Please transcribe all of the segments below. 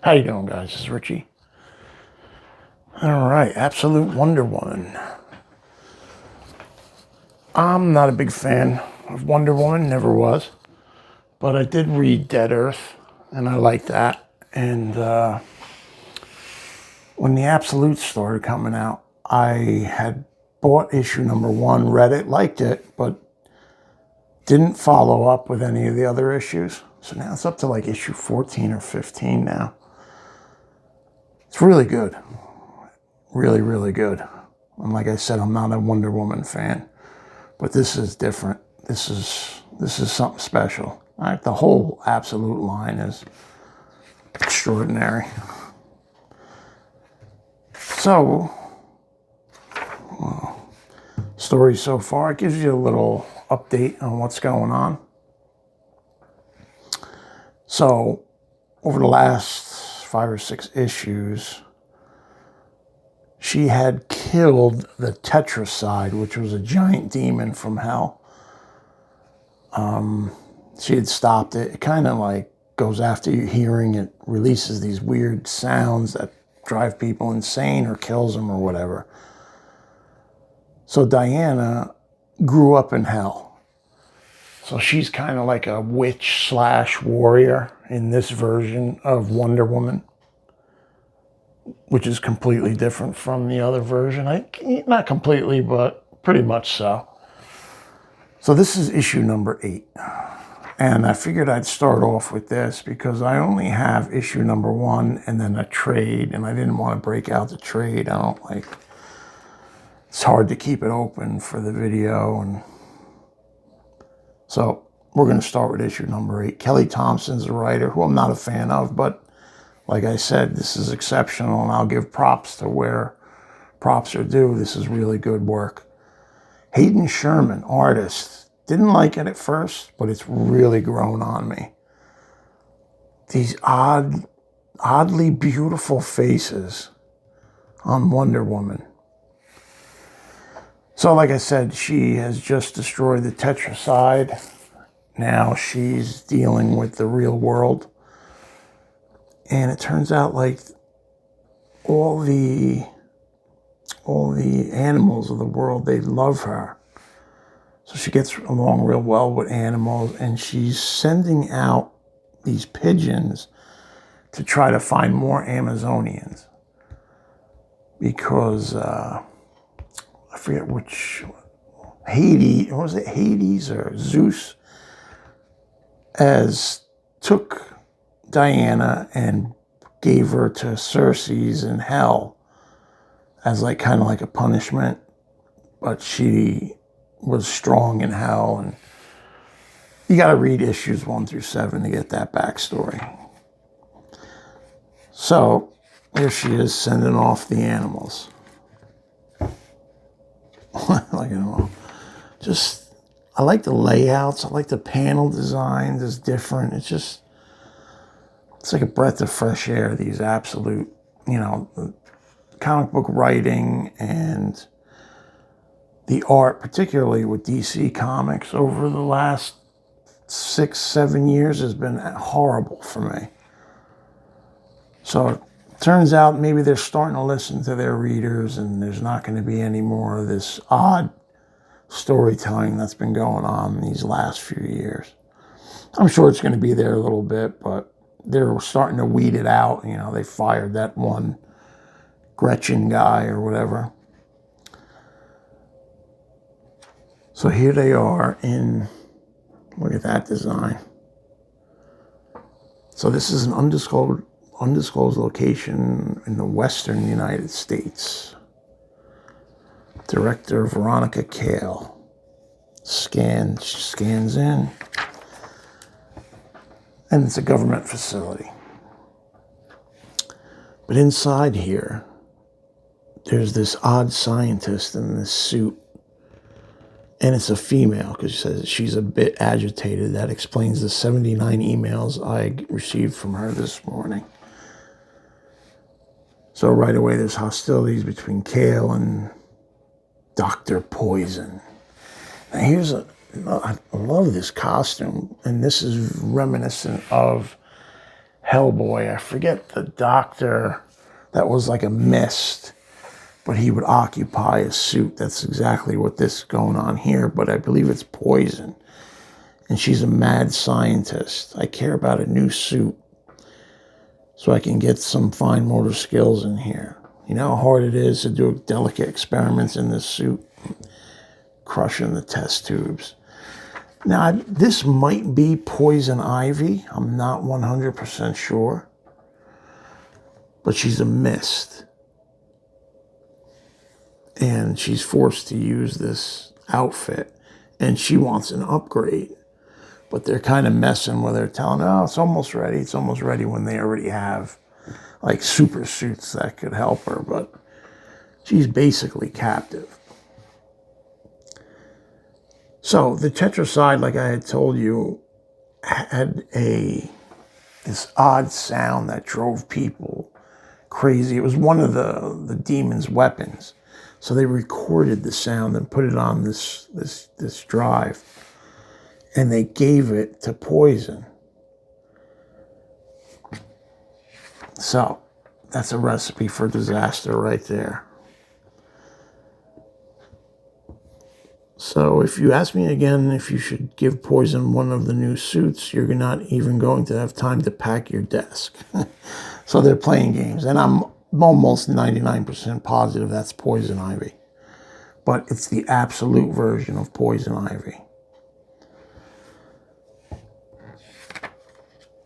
How you doing, guys? This is Richie. All right, Absolute Wonder Woman. I'm not a big fan of Wonder Woman, never was, but I did read Dead Earth, and I liked that. And when the Absolute started coming out, I had bought issue number 1, read it, liked it, but didn't follow up with any of the other issues. So now it's up to like issue 14 or 15 now. It's really good. Really, really good. And like I said, I'm not a Wonder Woman fan, but this is different. This is something special. The whole Absolute line is extraordinary. So, story so far, it gives you a little update on what's going on. So, over the last 5 or 6 issues, she had killed the Tetracide, which was a giant demon from hell. She had stopped it. It kind of like goes after you hearing it, releases these weird sounds that drive people insane or kills them or whatever. So Diana grew up in hell. So she's kind of like a witch / warrior in this version of Wonder Woman, which is completely different from the other version. Not completely, but pretty much so. So this is issue number 8. And I figured I'd start off with this because I only have issue number 1 and then a trade, and I didn't want to break out the trade. I don't like, it's hard to keep it open for the video. And so we're going to start with issue number 8. Kelly Thompson's a writer who I'm not a fan of, but like I said, this is exceptional, and I'll give props to where props are due. This is really good work. Hayden Sherman, artist. Didn't like it at first, but it's really grown on me. These oddly beautiful faces on Wonder Woman. So like I said, she has just destroyed the Tetracide. Now she's dealing with the real world. And it turns out like all the animals of the world, they love her. So she gets along real well with animals, and she's sending out these pigeons to try to find more Amazonians. Because I forget which, Hades, was it Hades or Zeus, as took Diana and gave her to Circe's in hell as like kind of like a punishment, but she was strong in hell, and you got to read issues 1 through 7 to get that backstory. So here she is sending off the animals. Like, you know, just, I like the layouts. I like the panel designs. It's different. It's like a breath of fresh air. These Absolute, comic book writing and the art, particularly with DC Comics over the last 6-7 years, has been horrible for me. So it turns out maybe they're starting to listen to their readers, and there's not going to be any more of this odd storytelling that's been going on these last few years. I'm sure it's going to be there a little bit, but they're starting to weed it out. They fired that one Gretchen guy or whatever. So here they are look at that design. So this is an undisclosed location in the western United States. Director Veronica Cale scans in, and it's a government facility. But inside here, there's this odd scientist in this suit. And it's a female, because she says she's a bit agitated. That explains the 79 emails I received from her this morning. So right away, there's hostilities between Cale and Dr. Poison. Now I love this costume, and this is reminiscent of Hellboy. I forget the doctor that was like a mist, but he would occupy a suit. That's exactly what this is going on here, but I believe it's poison. And she's a mad scientist. I care about a new suit so I can get some fine motor skills in here. You know how hard it is to do delicate experiments in this suit? Crushing the test tubes. Now, this might be poison ivy. I'm not 100% sure. But she's a mist. And she's forced to use this outfit. And she wants an upgrade. But they're kind of messing with her, telling her, oh, it's almost ready. It's almost ready, when they already have like super suits that could help her. But she's basically captive. So the tetracide, like I had told you, had this odd sound that drove people crazy. It was one of the demon's weapons. So they recorded the sound and put it on this drive. And they gave it to Poison. So that's a recipe for disaster right there. So if you ask me again if you should give Poison one of the new suits, you're not even going to have time to pack your desk. So they're playing games. And I'm almost 99% positive that's Poison Ivy. But it's the absolute version of Poison Ivy.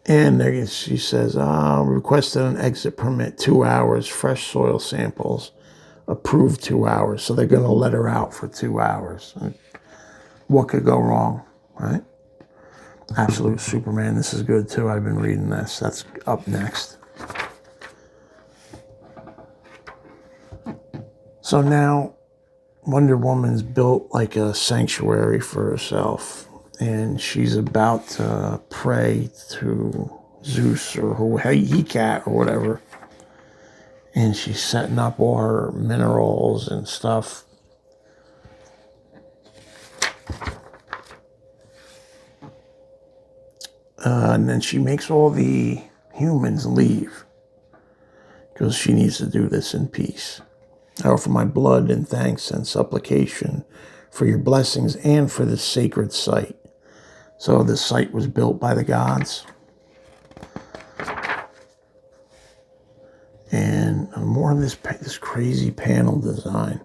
And there she says, requested an exit permit, 2 hours, fresh soil samples, approved 2 hours. So they're going to let her out for 2 hours. And what could go wrong, right? Absolute Superman. This is good too. I've been reading this. That's up next. So now Wonder Woman's built like a sanctuary for herself. And she's about to pray to Zeus or He-Cat or whatever. And she's setting up all her minerals and stuff. And then she makes all the humans leave. Because she needs to do this in peace. I offer my blood in thanks and supplication for your blessings and for this sacred site. So this site was built by the gods. And more of this crazy panel design.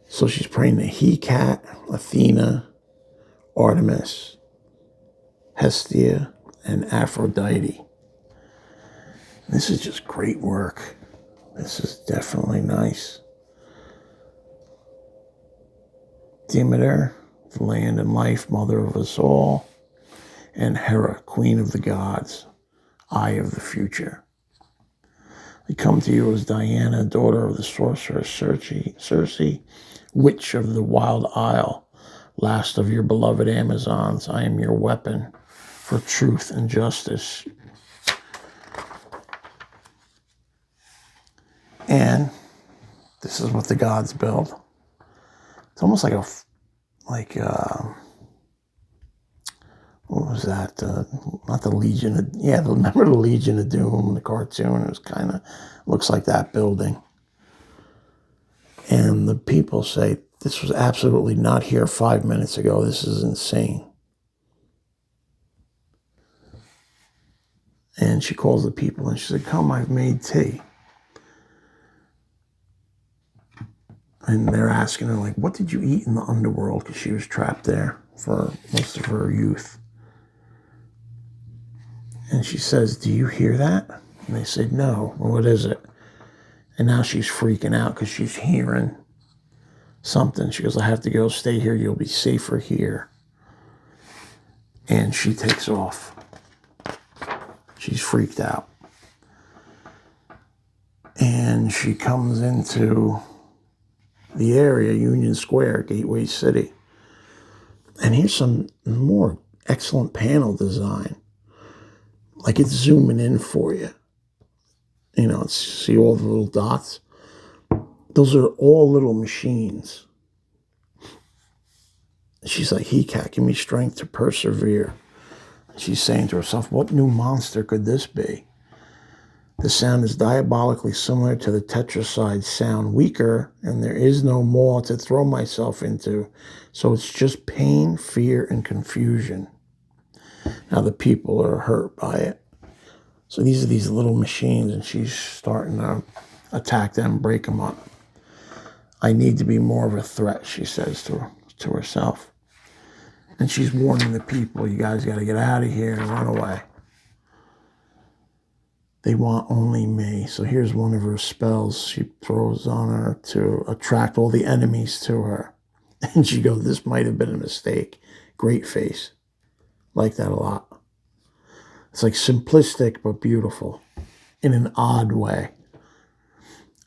So she's praying to He-Cat, Athena, Artemis, Hestia, and Aphrodite. This is just great work. This is definitely nice. Demeter, the land and life, mother of us all, and Hera, queen of the gods, eye of the future. We come to you as Diana, daughter of the sorceress Circe, witch of the wild isle, last of your beloved Amazons. I am your weapon for truth and justice. And this is what the gods build. It's almost like what was that? Not the Legion of, remember the Legion of Doom, the cartoon? It was kind of, looks like that building. And the people say, this was absolutely not here 5 minutes ago. This is insane. And she calls the people and she said, come, I've made tea. And they're asking her, like, what did you eat in the underworld? Because she was trapped there for most of her youth. And she says, do you hear that? And they said, no. Well, what is it? And now she's freaking out because she's hearing something. She goes, I have to go. Stay here. You'll be safer here. And she takes off. She's freaked out. And she comes into the area, Union Square, Gateway City. And here's some more excellent panel design. Like it's zooming in for you. You know, see all the little dots? Those are all little machines. She's like, He-Cat, give me strength to persevere. She's saying to herself, what new monster could this be? The sound is diabolically similar to the tetracide sound, weaker, and there is no more to throw myself into. So it's just pain, fear, and confusion. Now the people are hurt by it. So these are these little machines, and she's starting to attack them, break them up. I need to be more of a threat, she says to herself. And she's warning the people, you guys got to get out of here and run away. They want only me. So here's one of her spells she throws on her to attract all the enemies to her. And she goes, this might have been a mistake. Great face. Like that a lot. It's like simplistic but beautiful in an odd way.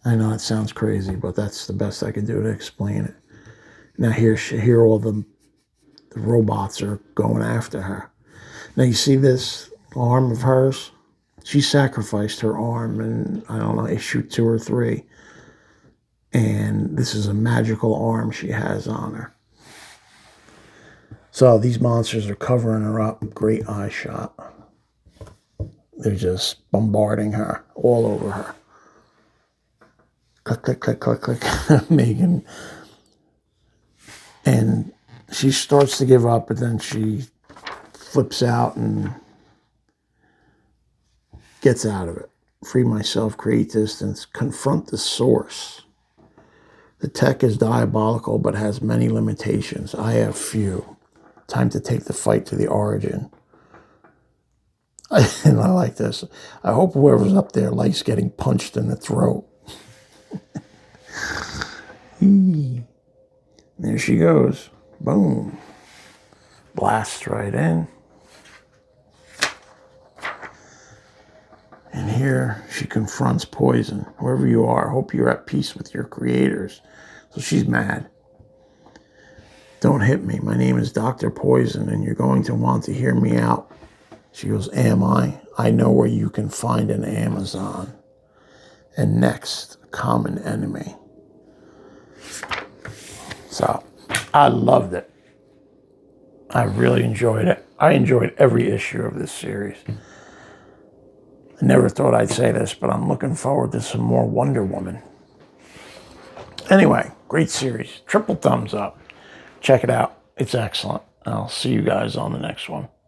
I know it sounds crazy, but that's the best I can do to explain it. Now here all the robots are going after her. Now you see this arm of hers? She sacrificed her arm in, I don't know, issue 2 or 3. And this is a magical arm she has on her. So these monsters are covering her up. Great eye shot. They're just bombarding her all over her. Click, click, click, click, click. Megan. And she starts to give up, but then she flips out and gets out of it. Free myself, create distance, confront the source. The tech is diabolical, but has many limitations. I have few. Time to take the fight to the origin. And I like this. I hope whoever's up there likes getting punched in the throat. There she goes. Boom. Blast right in. And here she confronts Poison. Whoever you are, hope you're at peace with your creators. So she's mad. Don't hit me. My name is Dr. Poison, and you're going to want to hear me out. She goes, am I? I know where you can find an Amazon. And next, a common enemy. So, I loved it. I really enjoyed it. I enjoyed every issue of this series. I never thought I'd say this, but I'm looking forward to some more Wonder Woman. Anyway, great series. Triple thumbs up. Check it out. It's excellent. I'll see you guys on the next one.